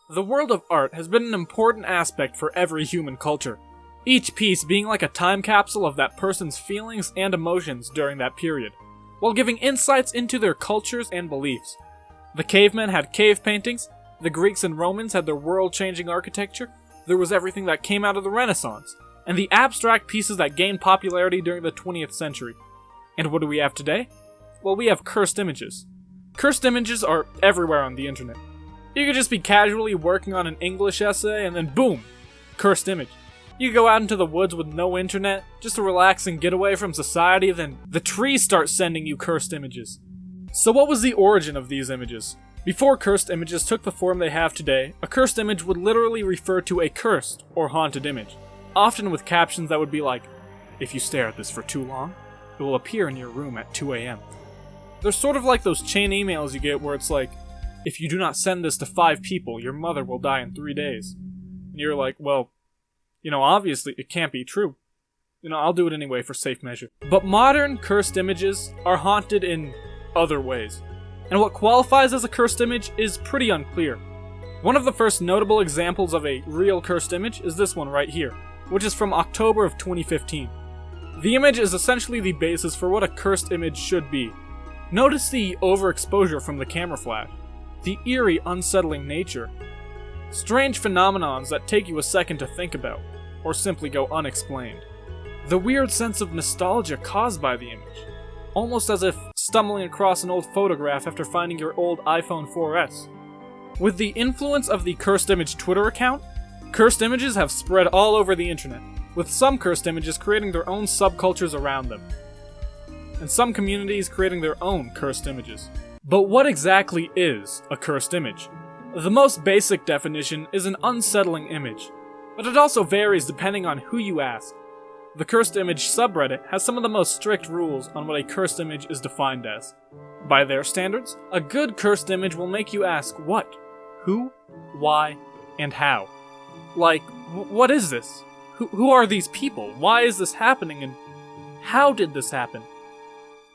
The world of art has been an important aspect for every human culture, each piece being like a time capsule of that person's feelings and emotions during that period, while giving insights into their cultures and beliefs. The cavemen had cave paintings, the Greeks and Romans had their world-changing architecture, there was everything that came out of the Renaissance, and the abstract pieces that gained popularity during the 20th century. And what do we have today? Well, we have cursed images. Cursed images are everywhere on the internet. You could just be casually working on an English essay and then boom, cursed image. You go out into the woods with no internet, just a relaxing getaway from society, then the trees start sending you cursed images. So what was the origin of these images? Before cursed images took the form they have today, a cursed image would literally refer to a cursed or haunted image, often with captions that would be like, "If you stare at this for too long, it will appear in your room at 2 a.m. They're sort of like those chain emails you get where it's like, "If you do not send this to 5 people, your mother will die in 3 days. And you're like, well, obviously it can't be true. I'll do it anyway for safe measure. But modern cursed images are haunted in other ways. And what qualifies as a cursed image is pretty unclear. One of the first notable examples of a real cursed image is this one right here, which is from October of 2015. The image is essentially the basis for what a cursed image should be. Notice the overexposure from the camera flash, the eerie, unsettling nature, strange phenomenons that take you a second to think about, or simply go unexplained. The weird sense of nostalgia caused by the image, almost as if stumbling across an old photograph after finding your old iPhone 4S. With the influence of the Cursed Image Twitter account, cursed images have spread all over the internet, with some cursed images creating their own subcultures around them, and some communities creating their own cursed images. But what exactly is a cursed image? The most basic definition is an unsettling image, but it also varies depending on who you ask. The Cursed Image subreddit has some of the most strict rules on what a cursed image is defined as. By their standards, a good cursed image will make you ask what, who, why, and how. Like, what is this? Who are these people? Why is this happening? And how did this happen?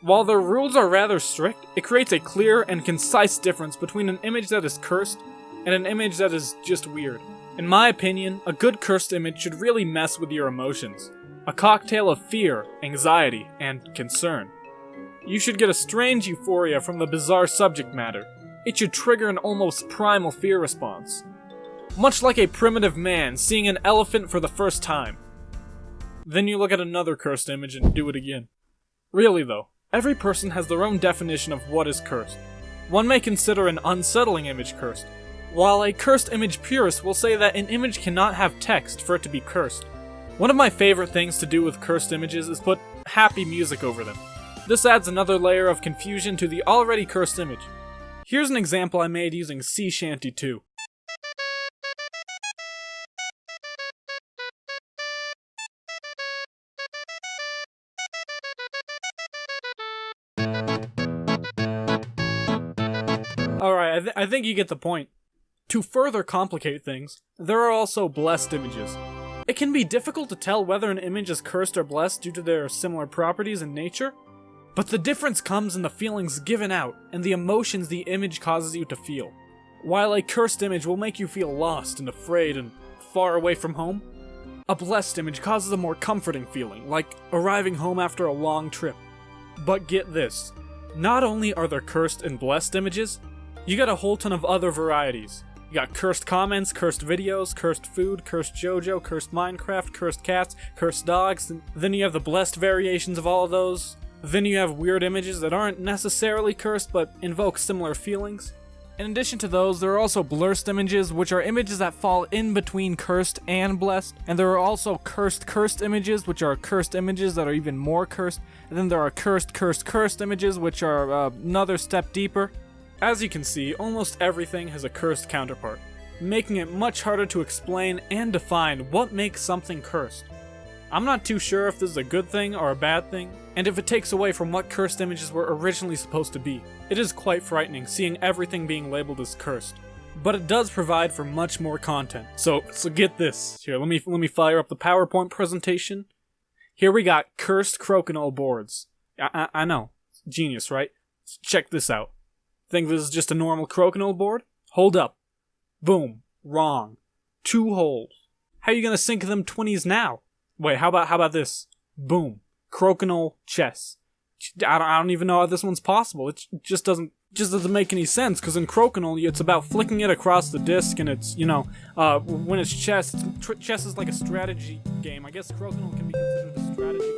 While their rules are rather strict, it creates a clear and concise difference between an image that is cursed and an image that is just weird. In my opinion, a good cursed image should really mess with your emotions. A cocktail of fear, anxiety, and concern. You should get a strange euphoria from the bizarre subject matter. It should trigger an almost primal fear response. Much like a primitive man seeing an elephant for the first time. Then you look at another cursed image and do it again. Really though, every person has their own definition of what is cursed. One may consider an unsettling image cursed, while a cursed image purist will say that an image cannot have text for it to be cursed. One of my favorite things to do with cursed images is put happy music over them. This adds another layer of confusion to the already cursed image. Here's an example I made using Sea Shanty 2. Alright, I think you get the point. To further complicate things, there are also blessed images. It can be difficult to tell whether an image is cursed or blessed due to their similar properties in nature, but the difference comes in the feelings given out and the emotions the image causes you to feel. While a cursed image will make you feel lost and afraid and far away from home, a blessed image causes a more comforting feeling, like arriving home after a long trip. But get this, not only are there cursed and blessed images, you got a whole ton of other varieties. You got cursed comments, cursed videos, cursed food, cursed JoJo, cursed Minecraft, cursed cats, cursed dogs, and then you have the blessed variations of all of those. Then you have weird images that aren't necessarily cursed but invoke similar feelings. In addition to those, there are also blursed images, which are images that fall in between cursed and blessed. And there are also cursed images, which are cursed images that are even more cursed. And then there are cursed images, which are another step deeper. As you can see, almost everything has a cursed counterpart, making it much harder to explain and define what makes something cursed. I'm not too sure if this is a good thing or a bad thing, and if it takes away from what cursed images were originally supposed to be. It is quite frightening seeing everything being labeled as cursed, but it does provide for much more content. So get this. Here, let me fire up the PowerPoint presentation. Here we got cursed crokinole boards. I know, genius, right? Check this out. Think this is just a normal crokinole board? Hold up. Boom. Wrong. 2 holes. How you gonna sink them 20s now? Wait, how about this? Boom. Crokinole chess. I don't even know how this one's possible. It just doesn't make any sense, because in Crokinole, it's about flicking it across the disc, and it's, when it's chess, chess is like a strategy game. I guess Crokinole can be considered a strategy